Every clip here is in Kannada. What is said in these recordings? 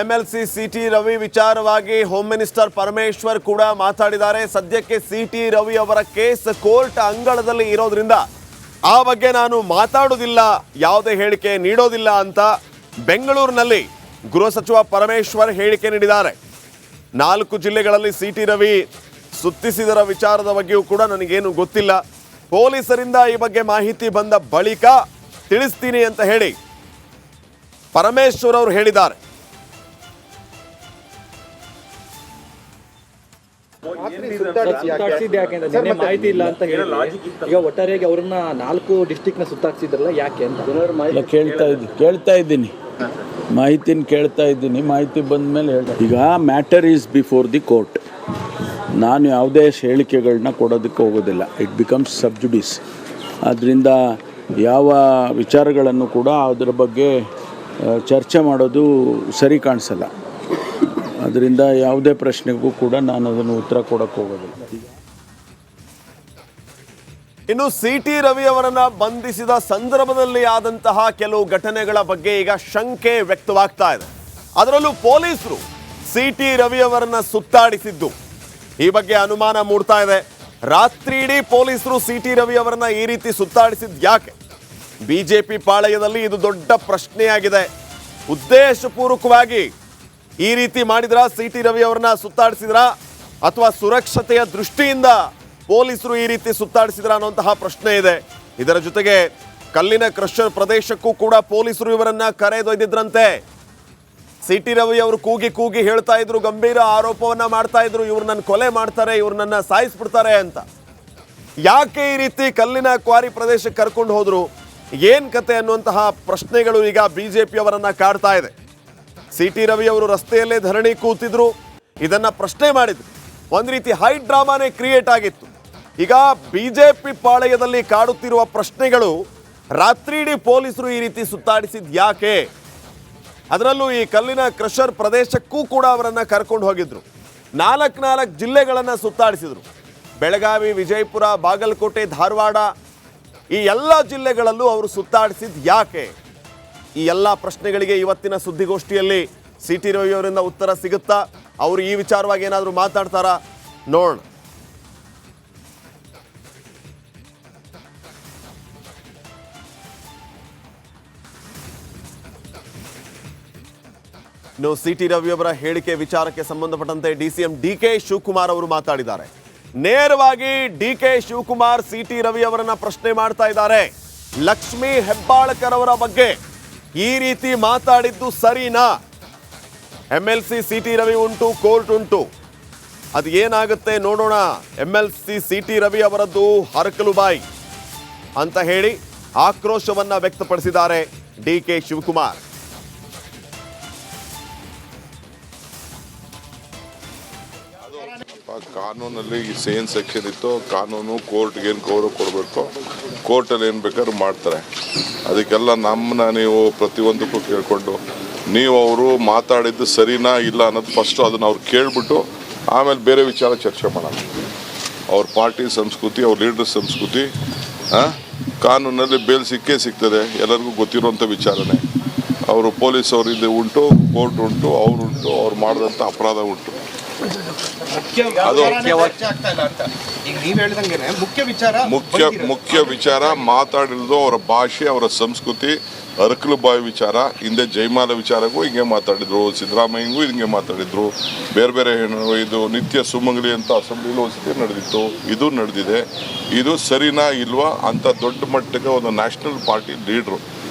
MLC ಸಿಟಿ ರವಿ ವಿಚಾರವಾಗಿ ಹೋಮ್ ಮಿನಿಸ್ಟರ್ ಪರಮೇಶ್ವರ್ ಕೂಡ ಮಾತಾಡಿದ್ದಾರೆ. ಸದ್ಯಕ್ಕೆ ಸಿಟಿ ರವಿ ಅವರ ಕೇಸ್ ಕೋರ್ಟ್ ಅಂಗಳದಲ್ಲಿ ಇರೋದ್ರಿಂದ ಆ ಬಗ್ಗೆ ನಾನು ಮಾತಾಡೋದಿಲ್ಲ, ಯಾವುದೇ ಹೇಳಿಕೆ ನೀಡೋದಿಲ್ಲ ಅಂತ ಬೆಂಗಳೂರಿನಲ್ಲಿ ಗೃಹ ಸಚಿವ ಪರಮೇಶ್ವರ್ ಹೇಳಿಕೆ ನೀಡಿದ್ದಾರೆ. 4 ಜಿಲ್ಲೆಗಳಲ್ಲಿ ಸಿಟಿ ರವಿ ಸುತ್ತಿಸಿದರ ವಿಚಾರದ ಬಗ್ಗೆಯೂ ಕೂಡ ನನಗೇನು ಗೊತ್ತಿಲ್ಲ, ಪೊಲೀಸರಿಂದ ಈ ಬಗ್ಗೆ ಮಾಹಿತಿ ಬಂದ ಬಳಿಕ ತಿಳಿಸ್ತೀನಿ ಅಂತ ಹೇಳಿ ಪರಮೇಶ್ವರ್ ಅವರು ಹೇಳಿದ್ದಾರೆ. ಮಾಹಿತಿ ಇಲ್ಲ ಅಂತ ಹೇಳಿ ಈಗ ಒಟ್ಟಾರೆಯಾಗಿ ಅವ್ರನ್ನ 4 ಡಿಸ್ಟ್ರಿಕ್ಟ್ನ ಸುತ್ತಾಕ್ಸಿದ್ರಲ್ಲ, ಯಾಕೆ ಅಂತ ಕೇಳ್ತಾ ಇದ್ದೀನಿ, ಮಾಹಿತಿನ ಕೇಳ್ತಾ ಇದ್ದೀನಿ. ಮಾಹಿತಿ ಬಂದ ಮೇಲೆ ಹೇಳಿ. ಈಗ matter is before the court. ನಾನು ಯಾವುದೇ ಹೇಳಿಕೆಗಳನ್ನ ಕೊಡೋದಕ್ಕೆ ಹೋಗೋದಿಲ್ಲ. It becomes sub judice. ಆದ್ದರಿಂದ ಯಾವ ವಿಚಾರಗಳನ್ನು ಕೂಡ ಅದರ ಬಗ್ಗೆ ಚರ್ಚೆ ಮಾಡೋದು ಸರಿ ಕಾಣಿಸಲ್ಲ. ಅದರಿಂದ ಯಾವುದೇ ಪ್ರಶ್ನೆಗೂ ಕೂಡ ನಾನು ಅದನ್ನು ಉತ್ತರ ಕೊಡೋಕ್ಕೆ ಹೋಗೋದಿಲ್ಲ. ಇನ್ನು ಸಿಟಿ ರವಿ ಅವರನ್ನ ಬಂಧಿಸಿದ ಸಂದರ್ಭದಲ್ಲಿ ಆದಂತಹ ಕೆಲವು ಘಟನೆಗಳ ಬಗ್ಗೆ ಈಗ ಶಂಕೆ ವ್ಯಕ್ತವಾಗ್ತಾ ಇದೆ. ಅದರಲ್ಲೂ ಪೊಲೀಸರು ಸಿಟಿ ರವಿ ಅವರನ್ನ ಸುತ್ತಾಡಿಸಿದ್ದು, ಈ ಬಗ್ಗೆ ಅನುಮಾನ ಮೂಡ್ತಾ ಇದೆ. ರಾತ್ರಿ ಇಡೀ ಪೊಲೀಸರು ಸಿಟಿ ರವಿ ಅವರನ್ನ ಈ ರೀತಿ ಸುತ್ತಾಡಿಸಿದ್ದು ಯಾಕೆ? ಬಿಜೆಪಿ ಪಾಳಯದಲ್ಲಿ ಇದು ದೊಡ್ಡ ಪ್ರಶ್ನೆಯಾಗಿದೆ. ಉದ್ದೇಶಪೂರ್ವಕವಾಗಿ ಈ ರೀತಿ ಮಾಡಿದ್ರ ಸಿಟಿ ರವಿ ಅವರನ್ನ ಸುತ್ತಾಡಿಸಿದ್ರ ಅಥವಾ ಸುರಕ್ಷತೆಯ ದೃಷ್ಟಿಯಿಂದ ಪೊಲೀಸರು ಈ ರೀತಿ ಸುತ್ತಾಡಿಸಿದ್ರ ಅನ್ನುವಂತಹ ಪ್ರಶ್ನೆ ಇದೆ. ಇದರ ಜೊತೆಗೆ ಕಲ್ಲಿನ ಕ್ರಷರ್ ಪ್ರದೇಶಕ್ಕೂ ಕೂಡ ಪೊಲೀಸರು ಇವರನ್ನ ಕರೆದೊಯ್ದಿದ್ರಂತೆ. ಸಿಟಿ ರವಿ ಅವರು ಕೂಗಿ ಕೂಗಿ ಹೇಳ್ತಾ ಇದ್ರು, ಗಂಭೀರ ಆರೋಪವನ್ನ ಮಾಡ್ತಾ ಇದ್ರು, ಇವ್ರು ನನ್ನ ಕೊಲೆ ಮಾಡ್ತಾರೆ, ಇವ್ರು ನನ್ನ ಸಾಯಿಸ್ಬಿಡ್ತಾರೆ ಅಂತ. ಯಾಕೆ ಈ ರೀತಿ ಕಲ್ಲಿನ ಕ್ವಾರಿ ಪ್ರದೇಶಕ್ಕೆ ಕರ್ಕೊಂಡು ಹೋದ್ರು, ಏನ್ ಕತೆ ಅನ್ನುವಂತಹ ಪ್ರಶ್ನೆಗಳು ಈಗ ಬಿಜೆಪಿ ಅವರನ್ನ ಕಾಡ್ತಾ ಇದೆ. ಸಿಟಿ ರವಿ ಅವರು ರಸ್ತೆಯಲ್ಲೇ ಧರಣಿ ಕೂತಿದ್ರು, ಇದನ್ನ ಪ್ರಶ್ನೆ ಮಾಡಿದ್ರು. ಒಂದ್ ರೀತಿ ಹೈ ಡ್ರಾಮಾನೇ ಕ್ರಿಯೇಟ್ ಆಗಿತ್ತು. ಈಗ ಬಿಜೆಪಿ ಪಾಳಯದಲ್ಲಿ ಕಾಡುತ್ತಿರುವ ಪ್ರಶ್ನೆಗಳು, ರಾತ್ರಿ ಇಡೀ ಪೊಲೀಸರು ಈ ರೀತಿ ಸುತ್ತಾಡಿಸಿದ್ ಯಾಕೆ? ಅದರಲ್ಲೂ ಈ ಕಲ್ಲಿನ ಕ್ರಷರ್ ಪ್ರದೇಶಕ್ಕೂ ಕೂಡ ಅವರನ್ನ ಕರ್ಕೊಂಡು ಹೋಗಿದ್ರು. 4 ಜಿಲ್ಲೆಗಳನ್ನ ಸುತ್ತಾಡಿಸಿದ್ರು. ಬೆಳಗಾವಿ, ವಿಜಯಪುರ, ಬಾಗಲಕೋಟೆ, ಧಾರವಾಡ, ಈ ಎಲ್ಲ ಜಿಲ್ಲೆಗಳಲ್ಲೂ ಅವರು ಸುತ್ತಾಡಿಸಿದ್ ಯಾಕೆ? ಈ ಎಲ್ಲ ಪ್ರಶ್ನೆಗಳಿಗೆ ಇವತ್ತಿನ ಸುದ್ದಿಗೋಷ್ಠಿಯಲ್ಲಿ ಸಿಟಿ ರವಿ ಅವರಿಂದ ಉತ್ತರ ಸಿಗುತ್ತಾ? ಅವರು ಈ ವಿಚಾರವಾಗಿ ಏನಾದರೂ ಮಾತಾಡ್ತಾರಾ? ನೋಡೋಣ. ಇನ್ನು ಸಿಟಿ ರವಿ ಅವರ ಹೇಳಿಕೆ ವಿಚಾರಕ್ಕೆ ಸಂಬಂಧಪಟ್ಟಂತೆ DCM DK ಶಿವಕುಮಾರ್ ಅವರು ಮಾತಾಡಿದ್ದಾರೆ. ನೇರವಾಗಿ DK ಶಿವಕುಮಾರ್ ಸಿಟಿ ರವಿ ಅವರನ್ನ ಪ್ರಶ್ನೆ ಮಾಡ್ತಾ ಇದ್ದಾರೆ. ಲಕ್ಷ್ಮೀ ಹೆಬ್ಬಾಳ್ಕರ್ ಅವರ ಬಗ್ಗೆ ಈ ರೀತಿ ಮಾತಾಡಿದ್ದು ಸರಿನಾ? MLC ಸಿಟಿ ರವಿ ಉಂಟು, ಕೋರ್ಟ್ ಉಂಟು, ಅದು ಏನಾಗುತ್ತೆ ನೋಡೋಣ. MLC ಸಿಟಿ ರವಿ ಅವರದ್ದು ಹರಕಲು ಬಾಯಿ ಅಂತ ಹೇಳಿ ಆಕ್ರೋಶವನ್ನ ವ್ಯಕ್ತಪಡಿಸಿದ್ದಾರೆ DK ಶಿವಕುಮಾರ್. ಕಾನೂನಲ್ಲಿ ಏನ್ ಸೆಕ್ಷನ್ ಇತ್ತು, ಕಾನೂನು ಕೋರ್ಟ್ಗೆ ಏನು ಗೌರವ ಕೊಡಬೇಕು, ಕೋರ್ಟಲ್ಲಿ ಏನು ಬೇಕಾದ್ರೂ ಮಾಡ್ತಾರೆ. ಅದಕ್ಕೆಲ್ಲ ನಮ್ಮನ್ನ ನೀವು ಪ್ರತಿಯೊಂದಕ್ಕೂ ಕೇಳಿಕೊಂಡು ನೀವು ಅವರು ಮಾತಾಡಿದ್ದು ಸರಿನಾ ಇಲ್ಲ ಅನ್ನೋದು ಫಸ್ಟು ಅದನ್ನು ಅವ್ರು ಕೇಳಿಬಿಟ್ಟು ಆಮೇಲೆ ಬೇರೆ ವಿಚಾರ ಚರ್ಚೆ ಮಾಡೋಣ. ಅವ್ರ ಪಾರ್ಟಿ ಸಂಸ್ಕೃತಿ, ಅವ್ರ ಲೀಡರ್ ಸಂಸ್ಕೃತಿ, ಕಾನೂನಲ್ಲಿ ಬೇಲ್ ಸಿಕ್ಕೇ ಸಿಗ್ತದೆ, ಎಲ್ಲರಿಗೂ ಗೊತ್ತಿರುವಂಥ ವಿಚಾರನೇ. ಅವರು ಪೊಲೀಸ್ ಅವರಿದ್ದು ಉಂಟು, ಕೋರ್ಟ್ ಉಂಟು, ಅವರುಂಟು, ಅವ್ರು ಮಾಡಿದಂಥ ಅಪರಾಧ ಉಂಟು. ಮುಖ್ಯ ವಿಚಾರ ಮಾತಾಡಿರೋದು ಅವರ ಭಾಷೆ, ಅವರ ಸಂಸ್ಕೃತಿ, ಅರಕಲು ಬಾಯಿ ವಿಚಾರ. ಹಿಂದೆ ಜಯಮಾಲ ವಿಚಾರಕ್ಕೂ ಹಿಂಗೆ ಮಾತಾಡಿದ್ರು, ಸಿದ್ದರಾಮಯ್ಯಂಗೂ ಹಿಂಗೆ ಮಾತಾಡಿದ್ರು. ಬೇರೆ ಬೇರೆ ಇದು ನಿತ್ಯ ಸುಮಂಗಲಿ ಅಂತ ಅಸೆಂಬ್ಲಿಲೂ ಒಂದ್ಸತಿ ನಡೆದಿತ್ತು, ಇದು ನಡೆದಿದೆ. ಇದು ಸರಿನಾ ಇಲ್ವಾ ಅಂತ ದೊಡ್ಡ ಮಟ್ಟಕ್ಕೆ ಒಂದು ನ್ಯಾಷನಲ್ ಪಾರ್ಟಿ ಲೀಡ್ರು.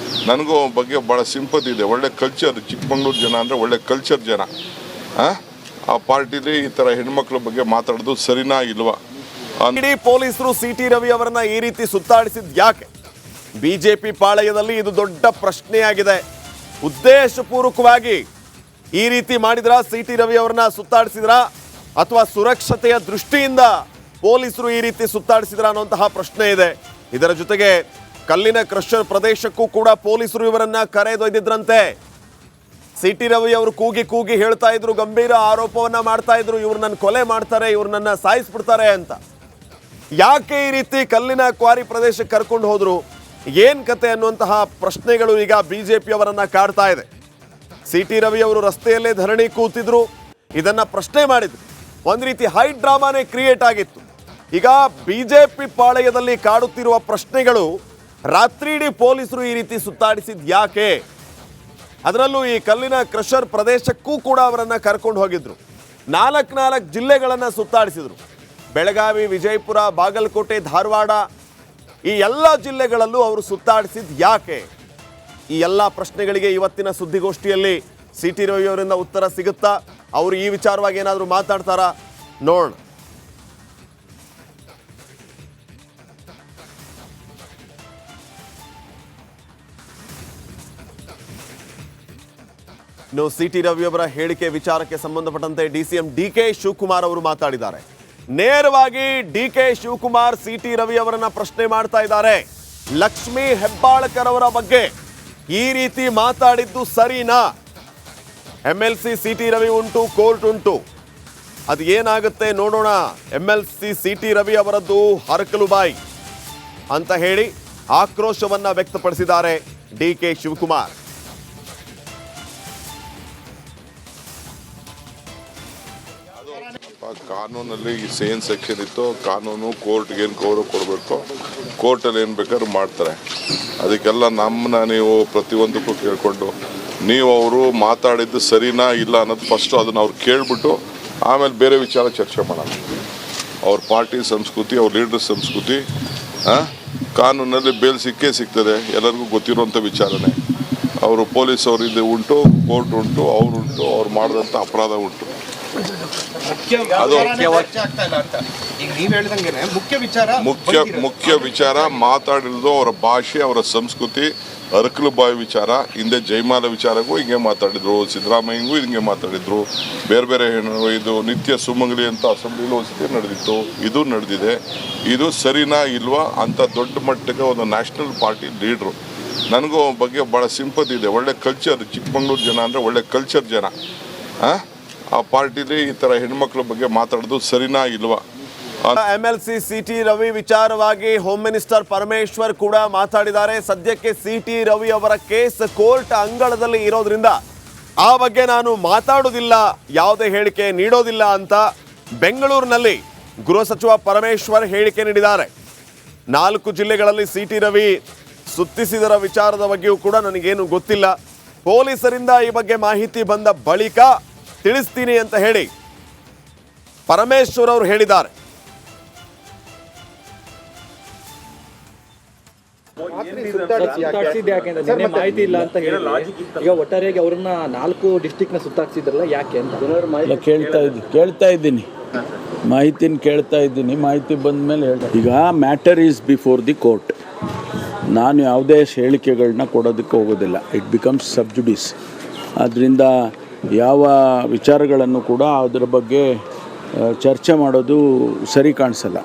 ನನಗೂ ಬಗ್ಗೆ ಭಾಳ ಸಿಂಪತಿ ಇದೆ. ಒಳ್ಳೆ ಕಲ್ಚರ್, ಚಿಕ್ಕಮಂಗ್ಳೂರು ಜನ ಅಂದರೆ ಒಳ್ಳೆ ಕಲ್ಚರ್ ಜನ. ಆ ಪಾರ್ಟಿಲಿ ಈ ಥರ ಹೆಣ್ಮಕ್ಳ ಬಗ್ಗೆ ಮಾತಾಡೋದು ಸರಿನಾ ಇಲ್ವಾ? ಇಡೀ ಪೊಲೀಸರು ಸಿಟಿ ರವಿ ಅವರನ್ನ ಈ ರೀತಿ ಸುತ್ತಾಡಿಸಿದ್ ಯಾಕೆ? ಬಿಜೆಪಿ ಪಾಳಯದಲ್ಲಿ ಇದು ದೊಡ್ಡ ಪ್ರಶ್ನೆಯಾಗಿದೆ. ಉದ್ದೇಶಪೂರ್ವಕವಾಗಿ ಈ ರೀತಿ ಮಾಡಿದ್ರ ಸಿಟಿ ರವಿ ಅವರನ್ನ ಸುತ್ತಾಡಿಸಿದ್ರ ಅಥವಾ ಸುರಕ್ಷತೆಯ ದೃಷ್ಟಿಯಿಂದ ಪೊಲೀಸರು ಈ ರೀತಿ ಸುತ್ತಾಡಿಸಿದ್ರ ಅನ್ನುವಂತಹ ಪ್ರಶ್ನೆ ಇದೆ. ಇದರ ಜೊತೆಗೆ ಕಲ್ಲಿನ ಕ್ರಷರ್ ಪ್ರದೇಶಕ್ಕೂ ಕೂಡ ಪೊಲೀಸರು ಇವರನ್ನ ಕರೆದೊಯ್ದಿದ್ರಂತೆ. ಸಿಟಿ ರವಿ ಅವರು ಕೂಗಿ ಕೂಗಿ ಹೇಳ್ತಾ ಇದ್ರು, ಗಂಭೀರ ಆರೋಪವನ್ನ ಮಾಡ್ತಾ ಇದ್ರು, ಇವ್ರು ನನ್ನ ಕೊಲೆ ಮಾಡ್ತಾರೆ, ಇವ್ರು ನನ್ನ ಸಾಯಿಸ್ಬಿಡ್ತಾರೆ ಅಂತ. ಯಾಕೆ ಈ ರೀತಿ ಕಲ್ಲಿನ ಕ್ವಾರಿ ಪ್ರದೇಶಕ್ಕೆ ಕರ್ಕೊಂಡು ಹೋದ್ರು, ಏನ್ ಕತೆ ಅನ್ನುವಂತಹ ಪ್ರಶ್ನೆಗಳು ಈಗ ಬಿಜೆಪಿ ಅವರನ್ನ ಕಾಡ್ತಾ ಇದೆ. ಸಿ ಟಿ ರವಿ ಅವರು ರಸ್ತೆಯಲ್ಲೇ ಧರಣಿ ಕೂತಿದ್ರು, ಇದನ್ನ ಪ್ರಶ್ನೆ ಮಾಡಿದ್ರು. ಒಂದು ರೀತಿ ಹೈ ಡ್ರಾಮಾನೇ ಕ್ರಿಯೇಟ್ ಆಗಿತ್ತು. ಈಗ ಬಿಜೆಪಿ ಪಾಳೆಯದಲ್ಲಿ ಕಾಡುತ್ತಿರುವ ಪ್ರಶ್ನೆಗಳು, ರಾತ್ರಿಯಿಡೀ ಪೊಲೀಸರು ಈ ರೀತಿ ಸುತ್ತಾಡಿಸಿದ್ ಯಾಕೆ? ಅದರಲ್ಲೂ ಈ ಕಲ್ಲಿನ ಕ್ರಷರ್ ಪ್ರದೇಶಕ್ಕೂ ಕೂಡ ಅವರನ್ನ ಕರ್ಕೊಂಡು ಹೋಗಿದ್ರು. 4 ಜಿಲ್ಲೆಗಳನ್ನು ಸುತ್ತಾಡಿಸಿದ್ರು. ಬೆಳಗಾವಿ, ವಿಜಯಪುರ, ಬಾಗಲಕೋಟೆ, ಧಾರವಾಡ, ಈ ಎಲ್ಲ ಜಿಲ್ಲೆಗಳಲ್ಲೂ ಅವರು ಸುತ್ತಾಡಿಸಿದ್ ಯಾಕೆ? ಈ ಎಲ್ಲ ಪ್ರಶ್ನೆಗಳಿಗೆ ಇವತ್ತಿನ ಸುದ್ದಿಗೋಷ್ಠಿಯಲ್ಲಿ ಸಿ ಟಿ ರವಿ ಅವರಿಂದ ಉತ್ತರ ಸಿಗುತ್ತಾ? ಅವರು ಈ ವಿಚಾರವಾಗಿ ಏನಾದರೂ ಮಾತಾಡ್ತಾರಾ? ನೋಡೋಣ. ಇನ್ನು ಸಿ ಟಿ ರವಿ ಅವರ ಹೇಳಿಕೆ ವಿಚಾರಕ್ಕೆ ಸಂಬಂಧಪಟ್ಟಂತೆ ಡಿಸಿಎಂ ಡಿ.ಕೆ. ಶಿವಕುಮಾರ್ ಅವರು ಮಾತಾಡಿದ್ದಾರೆ. ನೇರವಾಗಿ ಡಿ.ಕೆ. ಶಿವಕುಮಾರ್ ಸಿ ಟಿ ರವಿ ಅವರನ್ನ ಪ್ರಶ್ನೆ ಮಾಡ್ತಾ ಇದ್ದಾರೆ. ಲಕ್ಷ್ಮೀ ಹೆಬ್ಬಾಳ್ಕರ್ ಅವರ ಬಗ್ಗೆ ಈ ರೀತಿ ಮಾತಾಡಿದ್ದು ಸರಿನಾ? MLC ಸಿ ಟಿ ರವಿ ಉಂಟು, ಕೋರ್ಟ್ ಉಂಟು, ಅದು ಏನಾಗುತ್ತೆ ನೋಡೋಣ. MLC ಸಿ ಟಿ ರವಿ ಅವರದ್ದು ಹರಕಲು ಬಾಯಿ ಅಂತ ಹೇಳಿ ಆಕ್ರೋಶವನ್ನ ವ್ಯಕ್ತಪಡಿಸಿದ್ದಾರೆ ಡಿ.ಕೆ. ಶಿವಕುಮಾರ್. ಕಾನೂನಲ್ಲಿ ಸೇನ್ ಸೆಕ್ಷನ್ ಇತ್ತು, ಕಾನೂನು ಕೋರ್ಟ್ಗೆ ಏನು ಗೌರವ ಕೊಡಬೇಕು, ಕೋರ್ಟಲ್ಲಿ ಏನು ಬೇಕಾದ್ರೂ ಮಾಡ್ತಾರೆ. ಅದಕ್ಕೆಲ್ಲ ನಮ್ಮನ್ನ ನೀವು ಪ್ರತಿಯೊಂದಕ್ಕೂ ಕೇಳಿಕೊಂಡು ನೀವು ಅವರು ಮಾತಾಡಿದ್ದು ಸರಿನಾ ಇಲ್ಲ ಅನ್ನೋದು ಫಸ್ಟು ಅದನ್ನು ಅವ್ರು ಕೇಳಿಬಿಟ್ಟು ಆಮೇಲೆ ಬೇರೆ ವಿಚಾರ ಚರ್ಚೆ ಮಾಡೋಣ. ಅವ್ರ ಪಾರ್ಟಿ ಸಂಸ್ಕೃತಿ, ಅವ್ರ ಲೀಡರ್ ಸಂಸ್ಕೃತಿ, ಕಾನೂನಲ್ಲಿ ಬೇಲ್ ಸಿಕ್ಕೇ ಸಿಗ್ತದೆ, ಎಲ್ಲರಿಗೂ ಗೊತ್ತಿರುವಂಥ ವಿಚಾರನೇ. ಅವರು ಪೊಲೀಸ್ ಅವರಿದ್ದು ಉಂಟು, ಕೋರ್ಟ್ ಉಂಟು, ಅವರುಂಟು, ಅವ್ರು ಮಾಡಿದಂಥ ಅಪರಾಧ ಉಂಟು. ಮುಖ್ಯ ವಿಚಾರ ಮಾತಾಡಿರೋದು ಅವರ ಭಾಷೆ, ಅವರ ಸಂಸ್ಕೃತಿ, ಅರಕಲು ಬಾಯಿ ವಿಚಾರ. ಹಿಂದೆ ಜಯಮಾಲ ವಿಚಾರಕ್ಕೂ ಹಿಂಗೆ ಮಾತಾಡಿದ್ರು, ಸಿದ್ದರಾಮಯ್ಯಂಗೂ ಹಿಂಗೆ ಮಾತಾಡಿದ್ರು. ಬೇರೆ ಬೇರೆ ಇದು ನಿತ್ಯ ಸುಮಂಗಲಿ ಅಂತ ಅಸೆಂಬ್ಲಿಲಿ ಒಂದ್ಸತಿ ನಡೆದಿತ್ತು, ಇದು ನಡೆದಿದೆ. ಇದು ಸರಿನಾ ಇಲ್ವಾ ಅಂತ ದೊಡ್ಡ ಮಟ್ಟಕ್ಕೆ ಒಂದು ನ್ಯಾಷನಲ್ ಪಾರ್ಟಿ ಲೀಡ್ರು. ನನಗೂ ಬಗ್ಗೆ ಭಾಳ ಸಿಂಪತಿ ಇದೆ. ಒಳ್ಳೆ ಕಲ್ಚರ್, ಚಿಕ್ಕಮಂಗ್ಳೂರು ಜನ ಅಂದರೆ ಒಳ್ಳೆ ಕಲ್ಚರ್ ಜನ. ಆ ಪಾರ್ಟಿಲಿ ಈ ಥರ ಹೆಣ್ಮಕ್ಳ ಬಗ್ಗೆ ಮಾತಾಡೋದು ಸರಿನಾ ಇಲ್ವಾ? MLC ಸಿ ಟಿ ರವಿ ವಿಚಾರವಾಗಿ ಹೋಮ್ ಮಿನಿಸ್ಟರ್ ಪರಮೇಶ್ವರ್ ಕೂಡ ಮಾತಾಡಿದ್ದಾರೆ. ಸದ್ಯಕ್ಕೆ ಸಿ ಟಿ ರವಿ ಅವರ ಕೇಸ್ ಕೋರ್ಟ್ ಅಂಗಳದಲ್ಲಿ ಇರೋದ್ರಿಂದ ಆ ಬಗ್ಗೆ ನಾನು ಮಾತಾಡೋದಿಲ್ಲ, ಯಾವುದೇ ಹೇಳಿಕೆ ನೀಡೋದಿಲ್ಲ ಅಂತ ಬೆಂಗಳೂರಿನಲ್ಲಿ ಗೃಹ ಸಚಿವ ಪರಮೇಶ್ವರ್ ಹೇಳಿಕೆ ನೀಡಿದ್ದಾರೆ. 4 ಜಿಲ್ಲೆಗಳಲ್ಲಿ ಸಿ ಟಿ ರವಿ ಸುತ್ತಿಸಿದರ ವಿಚಾರದ ಬಗ್ಗೆಯೂ ಕೂಡ ನನಗೇನು ಗೊತ್ತಿಲ್ಲ, ಪೊಲೀಸರಿಂದ ಈ ಬಗ್ಗೆ ಮಾಹಿತಿ ಬಂದ ಬಳಿಕ ತಿಳಿಸ್ತೀನಿ ಅಂತ ಹೇಳಿ ಪರಮೇಶ್ವರ್ ಅವರು ಹೇಳಿದ್ದಾರೆ. ಸುತ್ತಾಡ್ಸಿದ್ದು ಯಾಕೆ ಅಂತ ನಿನ್ನೆ ಮಾಹಿತಿ ಇಲ್ಲ ಅಂತ ಹೇಳಿ ಈಗ ಒಟ್ಟಾರೆಯಾಗಿ ಅವ್ರನ್ನ 4 ಡಿಸ್ಟಿಕ್ನ ಸುತ್ತಾಡ್ಸಿದ್ರಲ್ಲ ಯಾಕೆ ಅಂತ ಕೇಳ್ತಾ ಇದ್ದೀನಿ. ಮಾಹಿತಿನ ಕೇಳ್ತಾ ಇದ್ದೀನಿ. ಮಾಹಿತಿ ಬಂದ ಮೇಲೆ ಹೇಳಿ. ಈಗ matter is before the court. ನಾನು ಯಾವುದೇ ಹೇಳಿಕೆಗಳನ್ನ ಕೊಡೋದಕ್ಕೆ ಹೋಗೋದಿಲ್ಲ. It becomes sub judice. ಆದ್ದರಿಂದ ಯಾವ ವಿಚಾರಗಳನ್ನು ಕೂಡ ಅದರ ಬಗ್ಗೆ ಚರ್ಚೆ ಮಾಡೋದು ಸರಿ ಕಾಣಿಸಲ್ಲ.